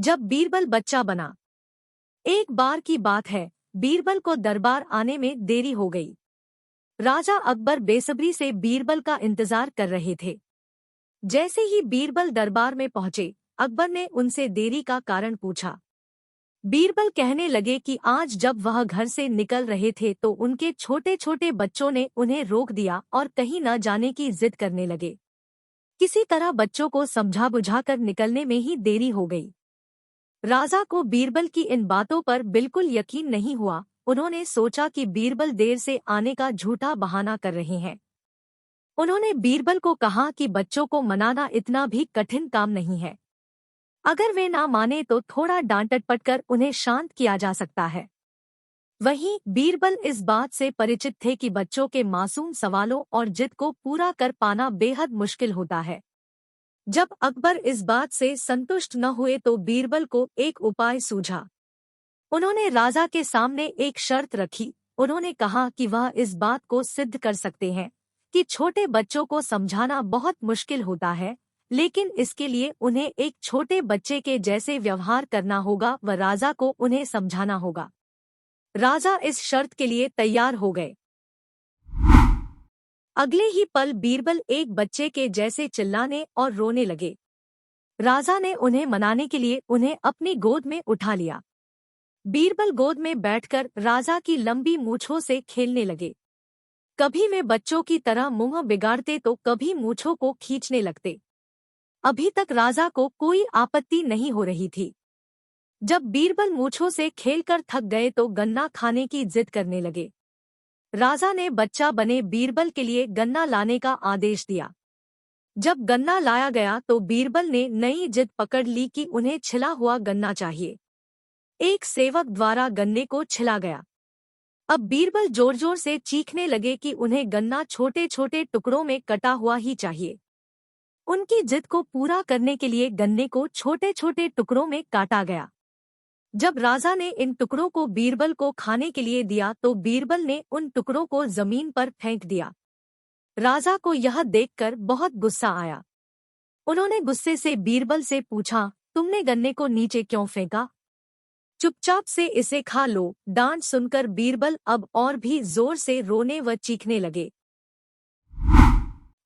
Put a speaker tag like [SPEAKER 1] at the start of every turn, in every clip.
[SPEAKER 1] जब बीरबल बच्चा बना। एक बार की बात है, बीरबल को दरबार आने में देरी हो गई। राजा अकबर बेसब्री से बीरबल का इंतजार कर रहे थे। जैसे ही बीरबल दरबार में पहुंचे, अकबर ने उनसे देरी का कारण पूछा। बीरबल कहने लगे कि आज जब वह घर से निकल रहे थे तो उनके छोटे छोटे बच्चों ने उन्हें रोक दिया और कहीं न जाने की जिद करने लगे। किसी तरह बच्चों को समझा बुझाकर निकलने में ही देरी हो गई। राजा को बीरबल की इन बातों पर बिल्कुल यकीन नहीं हुआ। उन्होंने सोचा कि बीरबल देर से आने का झूठा बहाना कर रहे हैं। उन्होंने बीरबल को कहा कि बच्चों को मनाना इतना भी कठिन काम नहीं है। अगर वे ना माने तो थोड़ा डांट डपट कर उन्हें शांत किया जा सकता है। वहीं बीरबल इस बात से परिचित थे कि बच्चों के मासूम सवालों और जिद को पूरा कर पाना बेहद मुश्किल होता है। जब अकबर इस बात से संतुष्ट न हुए तो बीरबल को एक उपाय सूझा। उन्होंने राजा के सामने एक शर्त रखी। उन्होंने कहा कि वह इस बात को सिद्ध कर सकते हैं कि छोटे बच्चों को समझाना बहुत मुश्किल होता है, लेकिन इसके लिए उन्हें एक छोटे बच्चे के जैसे व्यवहार करना होगा व राजा को उन्हें समझाना होगा। राजा इस शर्त के लिए तैयार हो गए। अगले ही पल बीरबल एक बच्चे के जैसे चिल्लाने और रोने लगे। राजा ने उन्हें मनाने के लिए उन्हें अपनी गोद में उठा लिया। बीरबल गोद में बैठकर राजा की लंबी मूंछों से खेलने लगे। कभी वे बच्चों की तरह मुंह बिगाड़ते तो कभी मूंछों को खींचने लगते। अभी तक राजा को कोई आपत्ति नहीं हो रही थी। जब बीरबल मूंछों से खेलकर थक गए तो गन्ना खाने की जिद करने लगे। राजा ने बच्चा बने बीरबल के लिए गन्ना लाने का आदेश दिया। जब गन्ना लाया गया तो बीरबल ने नई जिद पकड़ ली कि उन्हें छिला हुआ गन्ना चाहिए। एक सेवक द्वारा गन्ने को छिला गया। अब बीरबल जोर जोर से चीखने लगे कि उन्हें गन्ना छोटे छोटे टुकड़ों में कटा हुआ ही चाहिए। उनकी जिद को पूरा करने के लिए गन्ने को छोटे छोटे टुकड़ों में काटा गया। जब राजा ने इन टुकड़ों को बीरबल को खाने के लिए दिया तो बीरबल ने उन टुकड़ों को जमीन पर फेंक दिया। राजा को यह देखकर बहुत गुस्सा आया। उन्होंने गुस्से से बीरबल से पूछा, तुमने गन्ने को नीचे क्यों फेंका? चुपचाप से इसे खा लो। डांट सुनकर बीरबल अब और भी जोर से रोने व चीखने लगे।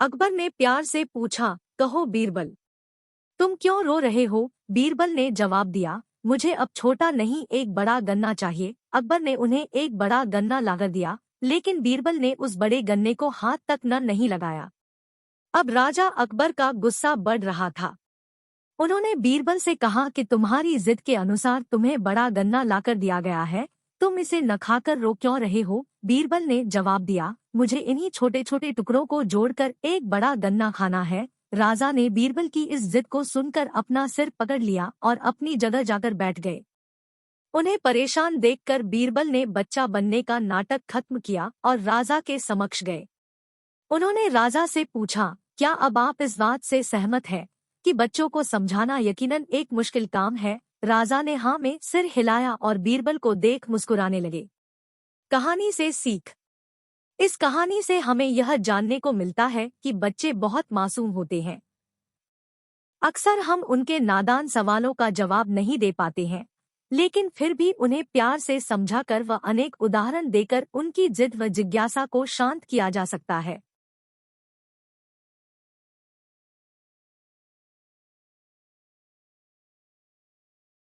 [SPEAKER 1] अकबर ने प्यार से पूछा, कहो बीरबल, तुम क्यों रो रहे हो? बीरबल ने जवाब दिया, मुझे अब छोटा नहीं एक बड़ा गन्ना चाहिए। अकबर ने उन्हें एक बड़ा गन्ना लाकर दिया, लेकिन बीरबल ने उस बड़े गन्ने को हाथ तक न नहीं लगाया। अब राजा अकबर का गुस्सा बढ़ रहा था। उन्होंने बीरबल से कहा कि तुम्हारी जिद के अनुसार तुम्हें बड़ा गन्ना लाकर दिया गया है, तुम इसे न खाकर रो क्यों रहे हो? बीरबल ने जवाब दिया, मुझे इन्हीं छोटे छोटे टुकड़ों को जोड़कर एक बड़ा गन्ना खाना है। राजा ने बीरबल की इस जिद को सुनकर अपना सिर पकड़ लिया और अपनी जगह जाकर बैठ गए। उन्हें परेशान देखकर बीरबल ने बच्चा बनने का नाटक खत्म किया और राजा के समक्ष गए। उन्होंने राजा से पूछा, क्या अब आप इस बात से सहमत हैं कि बच्चों को समझाना यकीनन एक मुश्किल काम है? राजा ने हाँ में सिर हिलाया और बीरबल को देख मुस्कुराने लगे। कहानी से सीख। इस कहानी से हमें यह जानने को मिलता है कि बच्चे बहुत मासूम होते हैं। अक्सर हम उनके नादान सवालों का जवाब नहीं दे पाते हैं, लेकिन फिर भी उन्हें प्यार से समझाकर व अनेक उदाहरण देकर उनकी जिद व जिज्ञासा को शांत किया जा सकता है।